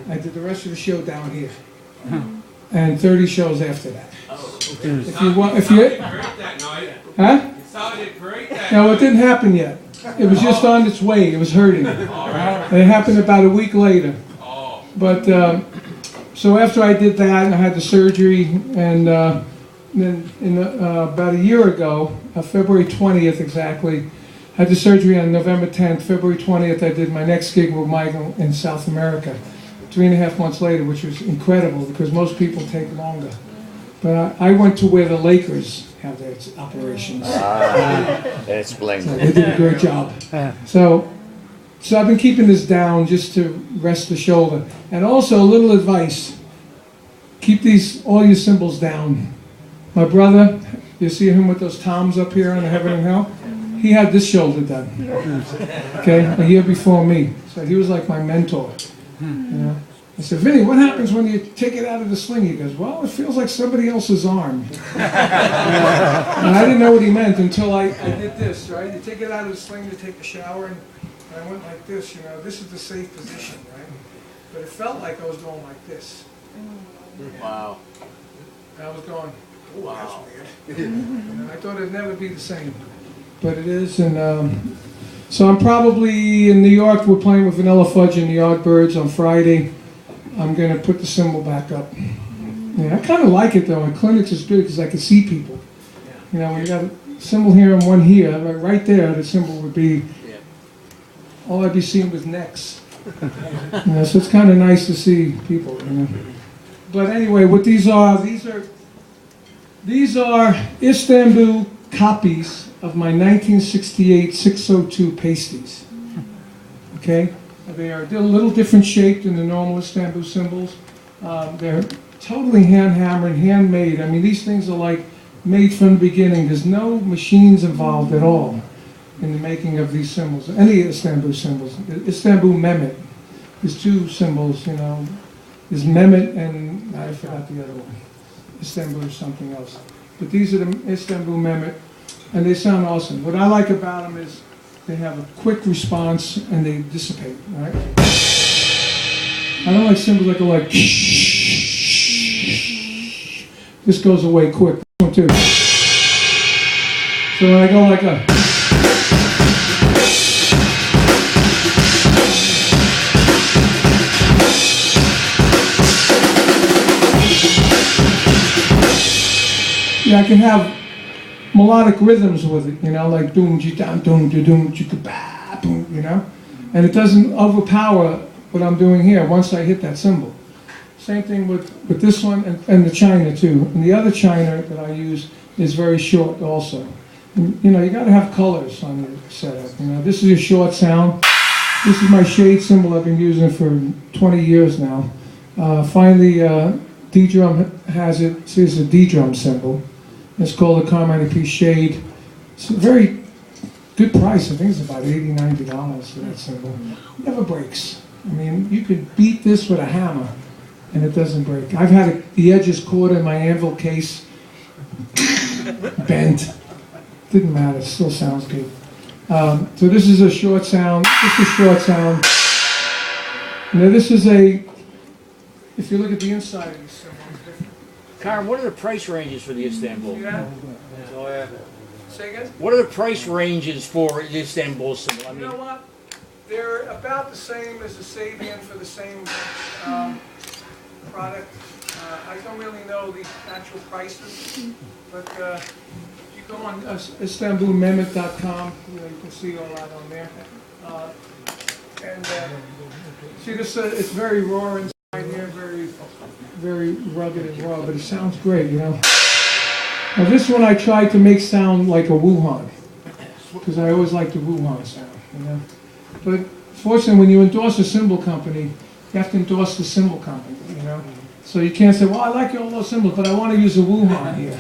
I did the rest of the show down here. And 30 shows after that. If you want, if you, great that night. huh? It sounded great that No, it didn't happen yet. It was just on its way. It was hurting. It happened about a week later. But so after I did that, I had the surgery, and then about a year ago, February 20th exactly, I had the surgery on November 10th. February 20th, I did my next gig with Michael in South America. 3.5 months later, which was incredible because most people take longer. But I went to where the Lakers have their operations. Explain. So they did a great job. So I've been keeping this down just to rest the shoulder. And also a little advice: keep all your cymbals down. My brother, you see him with those toms up here on the Heaven and Hell? He had this shoulder done. Okay, a year before me. So he was like my mentor. You know? I said, Vinny, what happens when you take it out of the sling? He goes, well, it feels like somebody else's arm. And I didn't know what he meant until I did this, right? You take it out of the sling to take a shower, and I went like this, you know. This is the safe position, right? But it felt like I was going like this. Wow. And I was going, oh, that's weird. And I thought it'd never be the same. But it is, and so I'm probably in New York. We're playing with Vanilla Fudge and the Yardbirds on Friday. I'm going to put the cymbal back up. Yeah, I kind of like it though. In clinics it's good because I can see people. You know, when you got a cymbal here and one here, right there, the cymbal would be, all I'd be seeing was necks. You know, so it's kind of nice to see people, you know. But anyway, what these are Istanbul copies of my 1968 602 pasties. Okay? They're a little different shape than the normal Istanbul cymbals. They're totally hand-hammered, handmade. I mean, these things are like made from the beginning. There's no machines involved at all in the making of these cymbals, any Istanbul cymbals. Istanbul Mehmet. There's two cymbals, you know. There's Mehmet and I forgot the other one. Istanbul or something else. But these are the Istanbul Mehmet, and they sound awesome. What I like about them is they have a quick response and they dissipate, right? I don't like cymbals that go like this goes away quick. This one too. So when I go like a I can have melodic rhythms with it, you know, like doom ji doom doom doom ba boom, you know, and it doesn't overpower what I'm doing here once I hit that cymbal. Same thing with this one and the china too. And the other china that I use is very short also. And, you know, you got to have colors on your setup. You know, this is a short sound. This is my shade cymbal I've been using for 20 years now. Finally, D-Drum has it. This is a D-Drum cymbal. It's called the Carmine Appice Shade. It's a very good price. I think it's about $80, $90 for that cymbal. Never breaks. I mean, you could beat this with a hammer and it doesn't break. I've had the edges caught in my anvil case, bent. Didn't matter, it still sounds good. So this is a short sound. This is a short sound. Now this is if you look at the inside of these cymbals, Carm, what are the price ranges for the Istanbul? yeah. Oh, yeah. Say again? What are the price ranges for the Istanbul cymbal? I You mean, know what? They're about the same as the Sabian for the same product. I don't really know the actual prices, but you go on IstanbulMehmet.com, you can see all that on there. See this, it's very raw inside here, very rugged and raw, but it sounds great, you know. Now this one I tried to make sound like a Wuhan, because I always like the Wuhan sound, you know. But fortunately, when you endorse a cymbal company, you have to endorse the cymbal company, you know. So you can't say, well, I like all those cymbals, but I want to use a Wuhan here.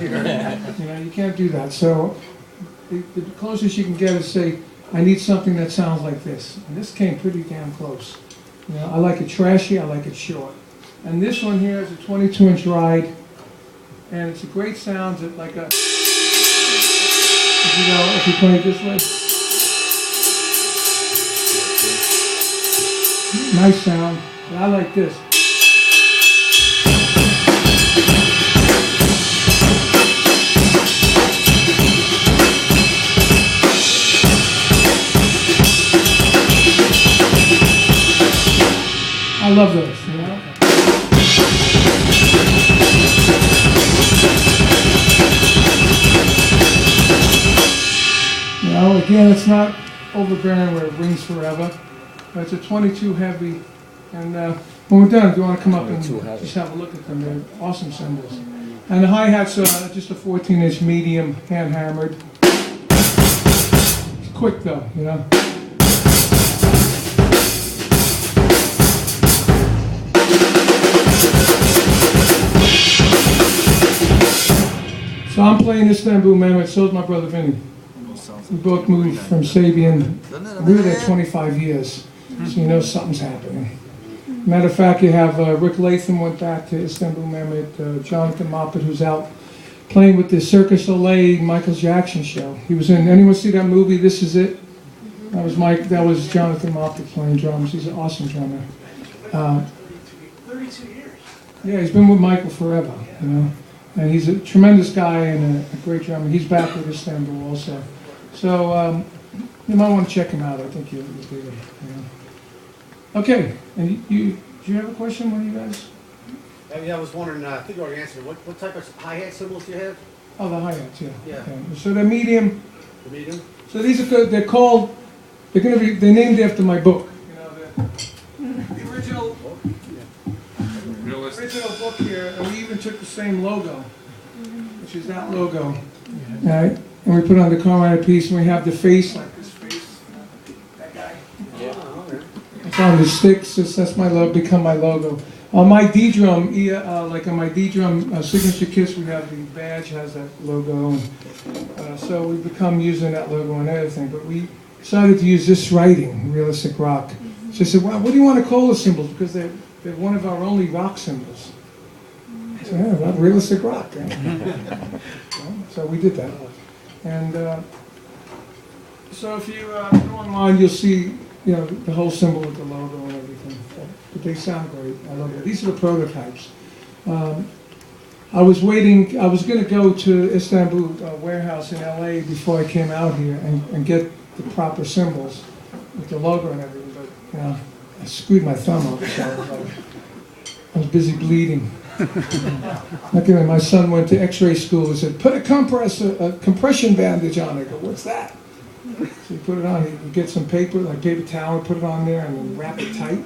You know, you can't do that. So the closest you can get is say, I need something that sounds like this. And this came pretty damn close. You know, I like it trashy, I like it short. And this one here is a 22-inch ride, and it's a great sound. It's like a, if you play it this way. Nice sound, but I like this. I love those, you know. You know, again, it's not overbearing where it rings forever. But it's a 22 heavy. And when we're done, do you want to come up and just have a look at them? They're awesome cymbals. And the hi-hats are just a 14-inch medium, hand-hammered. It's quick though, you know. So I'm playing Istanbul Mehmet, so's my brother Vinny. We both moved from Sabian. We were there 25 years, so you know something's happening. Matter of fact, you have Rick Latham went back to Istanbul Mehmet, Jonathan Moppet, who's out playing with the Circus Soleil Michael Jackson show. He was in, anyone see that movie, This Is It? That was that was Jonathan Moppet playing drums. He's an awesome drummer. 32 years. Yeah, he's been with Michael forever, you know. And he's a tremendous guy and a great drummer. He's back with Istanbul also. So you might want to check him out. I think you'll dig it. Yeah. Okay, and do you have a question, one of you guys? Yeah, I was wondering, I think you already answered, what type of hi-hat cymbals do you have? Oh, the hi-hats, yeah. Yeah. Okay. So they're medium. The medium? So these are good. They're called, they're named after my book. You know, the original book here, and we even took the same logo, which is that logo. All right? And we put on the Carmine Appice, and we have the face like this face. That guy. Yeah. It's on the sticks. That's my logo. Become my logo. On my D drum, like on my D drum signature kits, we have the badge has that logo. And, so we become using that logo and everything. But we decided to use this writing, realistic rock. So I said, well, what do you want to call the symbols? Because they're one of our only rock symbols. So yeah, well, realistic rock. Right? So we did that. And so if you go online, you'll see, you know, the whole symbol with the logo and everything. But they sound great. I love it. These are the prototypes. I was going to go to Istanbul warehouse in LA before I came out here and get the proper symbols with the logo and everything. But you know, I screwed my thumb up, so I was busy bleeding. Luckily, my son went to X-ray school and said, "Put a compression bandage on it." I go, "What's that?" So you put it on. You get some paper, like paper towel, put it on there, and then wrap it tight.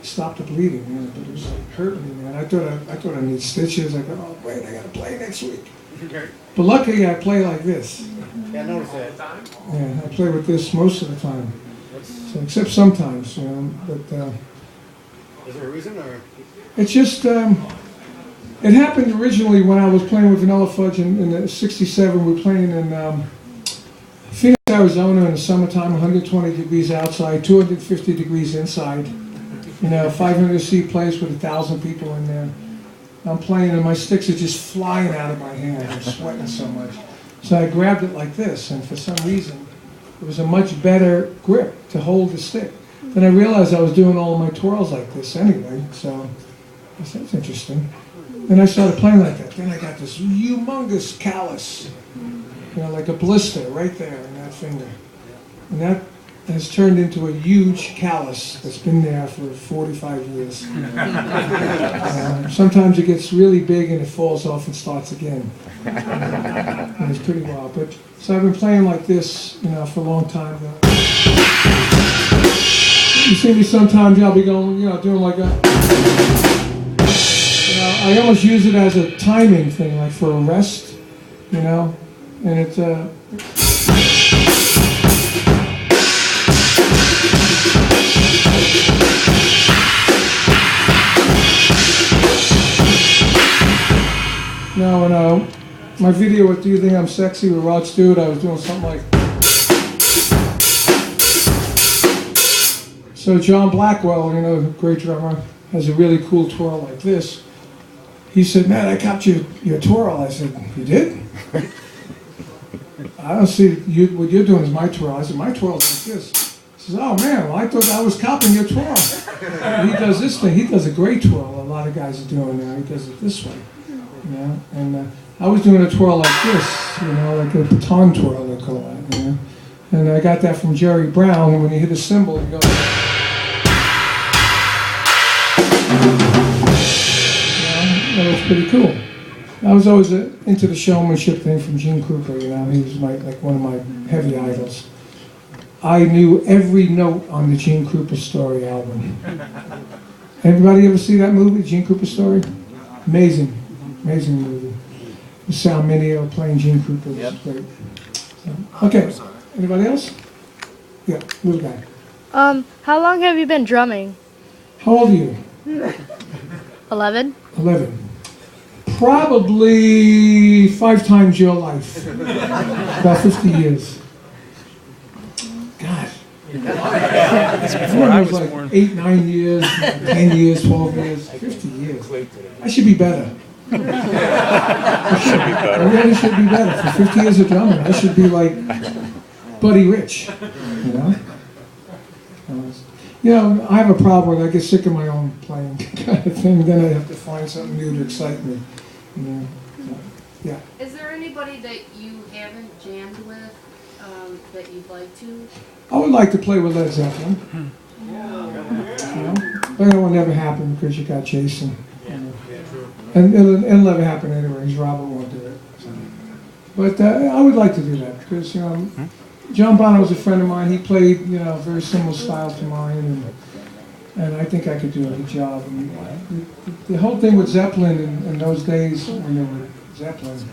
Stop the bleeding, man. But it was like hurting me, man. I thought I need stitches. I go, "Oh wait, I got to play next week." But luckily, I play like this. Yeah, I noticed that. Yeah, I play with this most of the time. So, except sometimes, you know. But is there a reason, or? It's just. It happened originally when I was playing with Vanilla Fudge in '67. We were playing in Phoenix, Arizona in the summertime, 120 degrees outside, 250 degrees inside. You know, 500 seat place with 1,000 people in there. I'm playing and my sticks are just flying out of my hand. I'm sweating so much. So I grabbed it like this, and for some reason, it was a much better grip to hold the stick. Then I realized I was doing all my twirls like this anyway, so I said, that's interesting. Then I started playing like that. Then I got this humongous callus, you know, like a blister right there in that finger. And that has turned into a huge callus that's been there for 45 years. Sometimes it gets really big and it falls off and starts again. And it's pretty wild. But so I've been playing like this, you know, for a long time now. You see me sometimes, I'll be going, you know, doing like a. I almost use it as a timing thing, like for a rest, you know, and it's now in my video with Do You Think I'm Sexy with Rod Stewart, I was doing something like. So John Blackwell, you know, great drummer, has a really cool twirl like this. He said, "Man, I captured your twirl." I said, "You did?" "I don't see what you're doing is my twirl." I said, "My twirl's like this." He says, "Oh man, well I thought I was copying your twirl." He does this thing. He does a great twirl. A lot of guys are doing now. He does it this way, you know. And I was doing a twirl like this, you know, like a baton twirl they call it, you know. And I got that from Jerry Brown. And when he hit a cymbal, he goes. was pretty cool. I was always into the showmanship thing from Gene Krupa, you know, he was like one of my heavy idols. I knew every note on the Gene Krupa Story album. Everybody ever see that movie, Gene Krupa Story? Amazing, amazing movie. Sal Mineo playing Gene Krupa was great. So, okay, anybody else? Yeah, little guy. How long have you been drumming? How old are you? 11? 11. Probably 5 times your life. About 50 years. God. I was like 8, 9 years, 10 years, 12 years, 50 years. I should be better. I really should be better. For 50 years of drumming, I should be like Buddy Rich, you know? You know, I have a problem where I get sick of my own playing kind of thing, then I have to find something new to excite me. You know? So, yeah. Is there anybody that you haven't jammed with that you'd like to? I would like to play with Led Zeppelin. You know? But that will never happen because you got Jason. You know? And it'll never happen anyways. Robert won't do it. So. But I would like to do that because, you know, John Bonham was a friend of mine. He played, you know, a very similar style to mine, and I think I could do a good job. And the whole thing with Zeppelin in those days when they were Zeppelin,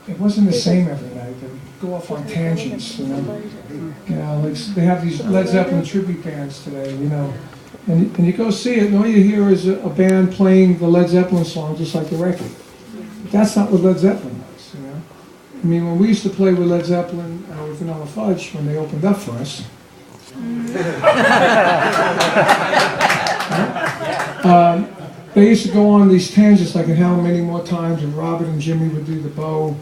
it wasn't the same every night. They would go off on tangents, you know. You know, like they have these Led Zeppelin tribute bands today, you know. And you go see it, and all you hear is a band playing the Led Zeppelin song just like the record. But that's not what Led Zeppelin was, you know. I mean, when we used to play with Led Zeppelin with Vanilla Fudge, when they opened up for us, they used to go on these tangents like in How Many More Times, and Robert and Jimmy would do the bow,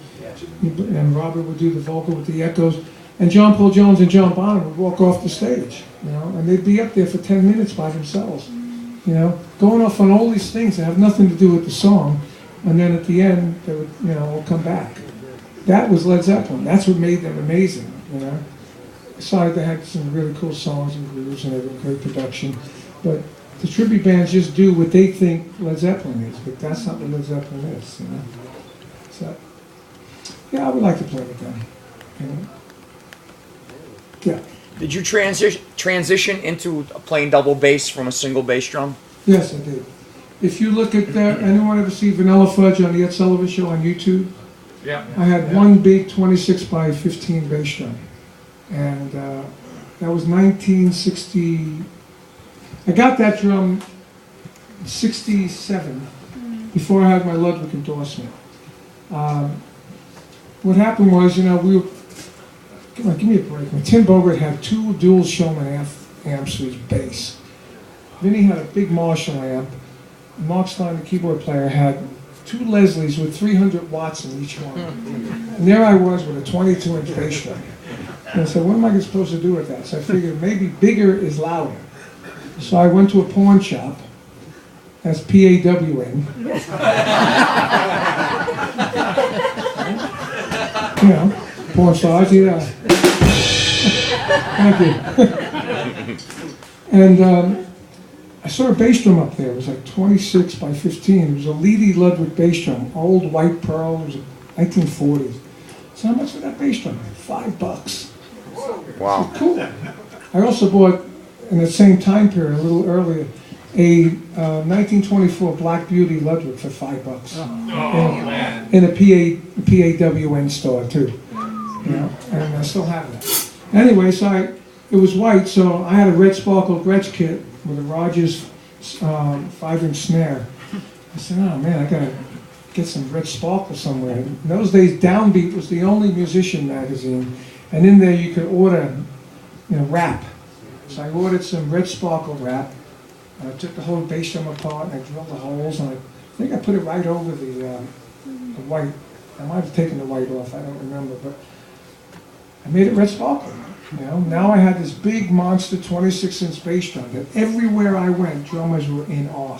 and Robert would do the vocal with the echoes, and John Paul Jones and John Bonham would walk off the stage, you know, and they'd be up there for 10 minutes by themselves, you know, going off on all these things that have nothing to do with the song, and then at the end, they would, you know, all come back. That was Led Zeppelin. That's what made them amazing, you know. Besides, they had some really cool songs and grooves and everything, great production, but the tribute bands just do what they think Led Zeppelin is, but that's not what Led Zeppelin is, you know. So, yeah, I would like to play with them, you know. Yeah. Did you transition into playing double bass from a single bass drum? Yes, I did. If you look at anyone ever see Vanilla Fudge on the Ed Sullivan Show on YouTube? Yeah. I had one big 26 by 15 bass drum, and that was 1960. I got that drum in 67, before I had my Ludwig endorsement. What happened was, you know, we were, come on, give me a break. When Tim Bogert had 2 dual Showman amps for his bass. Vinny had a big Marshall amp. Mark Stein, the keyboard player, had 2 Leslies with 300 watts in each one. And there I was with a 22-inch bass drum. And I said, what am I supposed to do with that? So I figured maybe bigger is louder. So I went to a pawn shop. That's P-A-W-N. You know, pawn stars, yeah. Thank you. And I saw a bass drum up there. It was like 26 by 15. It was a Leedy Ludwig bass drum, old white pearl. It was 1940s. So how much for that bass drum? $5. Wow. So cool. I also bought, in the same time period, a little earlier, a 1924 Black Beauty Ludwig for $5. In a PAWN store too. You know, and I still have that. Anyway, so it was white, so I had a red sparkle Gretsch kit with a Rogers 5-inch snare. I said, oh man, I gotta get some red sparkle somewhere. In those days, Downbeat was the only musician magazine, and in there you could order, you know, rap. So I ordered some red sparkle rap, and I took the whole bass drum apart, and I drilled the holes, and I think I put it right over the white. I might have taken the white off, I don't remember, but I made it red sparkle. You know, now I had this big monster 26-inch bass drum that everywhere I went, drummers were in awe.